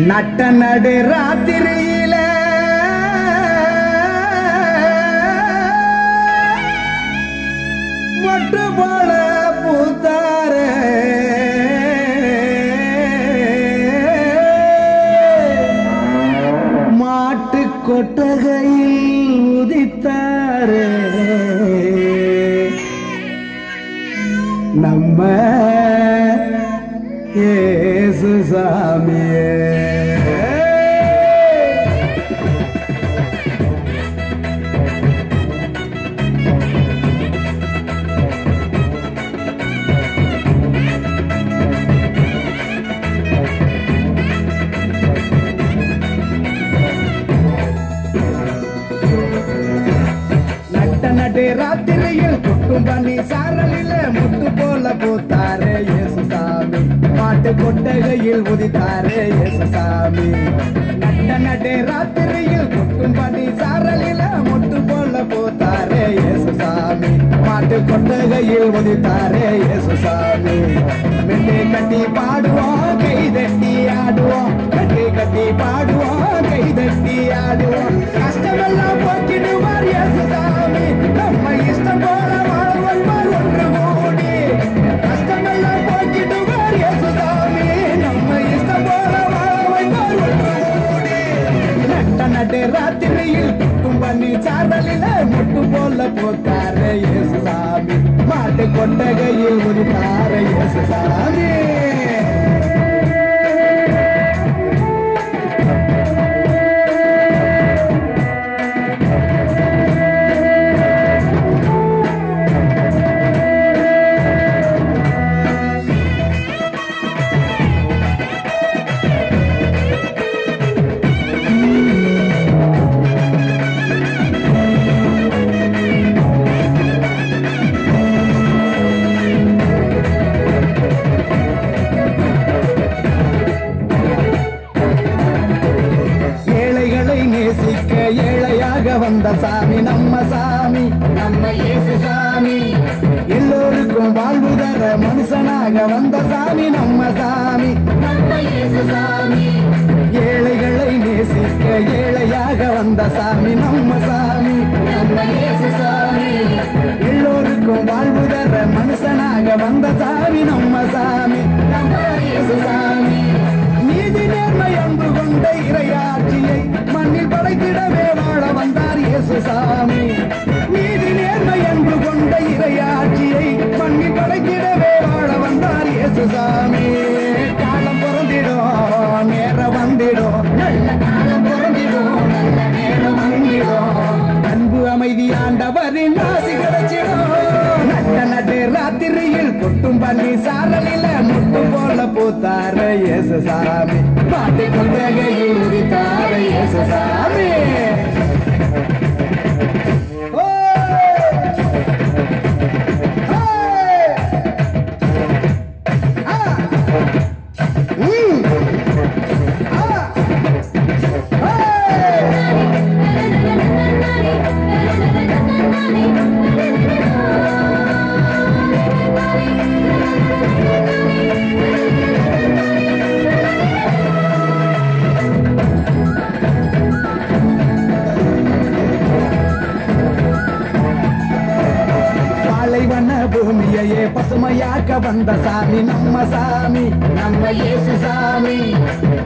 நட்ட நடு ராத்திரியில மொட்டு போல பூத்தாரே மாட்டு கொட்டகையில் உதித்தாரே நம்ம இயேசு சாமியே. நடு ராத்திரியில் கொட்டும் பனி சாரலில முட்டு போல பூத்தாரே இயேசு சாமி மாட்டு கொட்டகையில் உதித்தாரே இயேசு சாமி. நடு ராத்திரியில் கொட்டும் பனி சாரலில முட்டு போல பூத்தாரே இயேசு சாமி மாட்டு கொட்டகையில் உதித்தாரே இயேசு சாமி. மெட்டி கட்டி பாடுவோம் கை தட்டி ஆடுவோம் கட்டி கட்டி பாடுவோம் கை தட்டி ஆடுவோம் கஷ்டமெல்லாம் போக்கிடுவார் இயேசு சாமி நம்ம இஷ்டம் போல வாழ்வார் ஒன்று கூடி கஷ்டமெல்லாம் போக்கிடுவார் இயேசு சாமி நம்ம இஷ்டம் போல வாழ்வார் ஒன்று கூடி. நடு ராத்திரியில் குட்டும் பண்ணி சாரலில முட்டு போல போத்தாரே இயேசு சாமி மாட்டு கொட்டகையில் உதித்தாரே இயேசு சாமி. ஏழையாக வந்த சாமி நம்ம சாமி நம்ம இயேசு சாமி. எல்லோருக்கும் வாழ்வு தர மனுஷனாக வந்த சாமி நம்ம சாமி நம்ம இயேசு சாமி. ஏழைகளை நேசிக்க ஏழையாக வந்த சாமி நம்ம சாமி நம்ம இயேசு சாமி. எல்லோருக்கும் வாழ்வு தர மனுஷனாக வந்த சாமி நம்ம சாமி நம்ம இயேசு சாமி. நீதி நேர்மை அன்பு கொண்ட இறையாட்சியை மண்ணில் படைத்திடவே வாழ வந்தார் இயேசு சாமி. நீதி நேர்மை அன்பு கொண்ட இறையாட்சியை மண்ணில் படைத்திடவே வாழ வந்தார் இயேசு சாமி. காலம் பிறந்திடும் நேரம் வந்திடும் நல்ல காலம் பிறந்திடும் நல்ல நேரம் வந்திடும் அன்பு அமைதி ஆண்டவரின் ஆசி கிடைச்சிடும். நடு ராத்திரியில் கொட்டும் பண்ணி சாரலில முட்டு போல பூத்தார இயேசு சாமி மாட்டு கொட்டகையில் உதித்தார இயேசு சாமி. பூமியையே பசுமையாக்க வந்த சாமி நம்ம சாமி நம்ம இயேசு சாமி.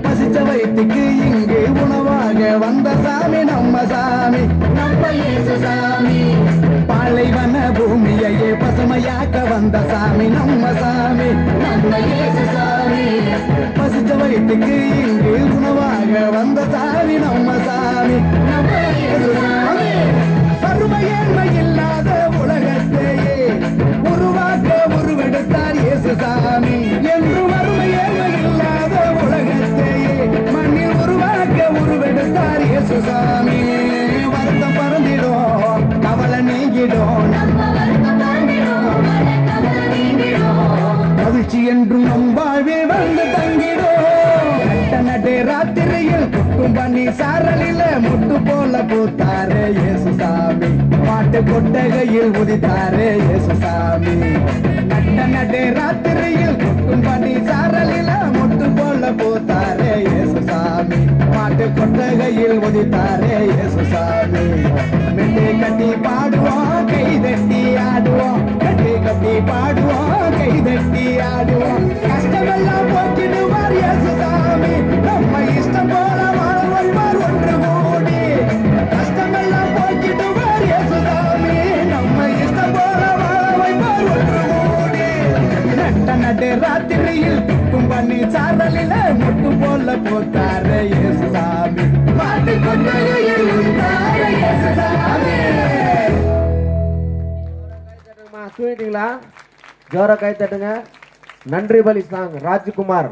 பசித்த வயிற்றுக்கு இங்கு உணவாக வந்த சாமி நம்ம சாமி நம்ம இயேசு சாமி. பாலைவன பூமியையே பசுமையாக்க வந்த சாமி நம்ம சாமி நம்ம இயேசு சாமி. பசித்த வயிற்றுக்கு இங்கு உணவாக வந்த சாமி நம்ம சாமி நம்ம இயேசு சாமி. வறுமையேன்மை இல்லாத உலகத்தையே உருவாக்க உருவெடுத்தார் இயேசு சாமி. என்று வறுமையேன்மை இல்லாத உலகத்தையே மண்ணில் உருவாக்க உருவெடுத்தார் இயேசு சாமி. வருத்தம் பறந்திடும் கவலை நீங்கிடும் மகிழ்ச்சி என்றும் நம் வாழ்வில் வந்து தங்கிடும். நடு ராத்திரியில் கொட்டும் பண்ணி சாரலில முட்டு போல பூத்தாரே இயேசு சாமி மாட்டு கொட்டகையில் உதித்தாரே இயேசு சாமி. நடு ராத்திரியில் கொட்டும் பண்ணி சாரலில முட்டு போல பூத்தாரே இயேசு சாமி. வைத்தாரே இயேசு சாமி மெட்டு கட்டி பாடுவோம் கை தட்டி ஆடுவோம் கட்டி கட்டி பாடுவோம் கை தட்டி ஆடுவோம் கஷ்டமெல்லாம் போக்கிடுவார் இயேசு சாமி நம்ம இஷ்டம் போல வாழ வைப்பார் ஒன்று கூடி கஷ்டமெல்லாம் போக்கிடுவார் இயேசு சாமி நம்ம இஷ்டம் போல வாழ வைப்பார் ஒன்று கூடி நட்ட நடு ராத்திரியில் கும்பண்ணி சாரலில முட்டு போல போத்தாரு இயேசு சாமி மாட்டு கொண்டையில் உண்டாரு இயேசு சாமி தூங்கிட்டீங்களா? ஜோர கை தட்டுங்க. நன்றி பலி சாங் ராஜ்குமார்.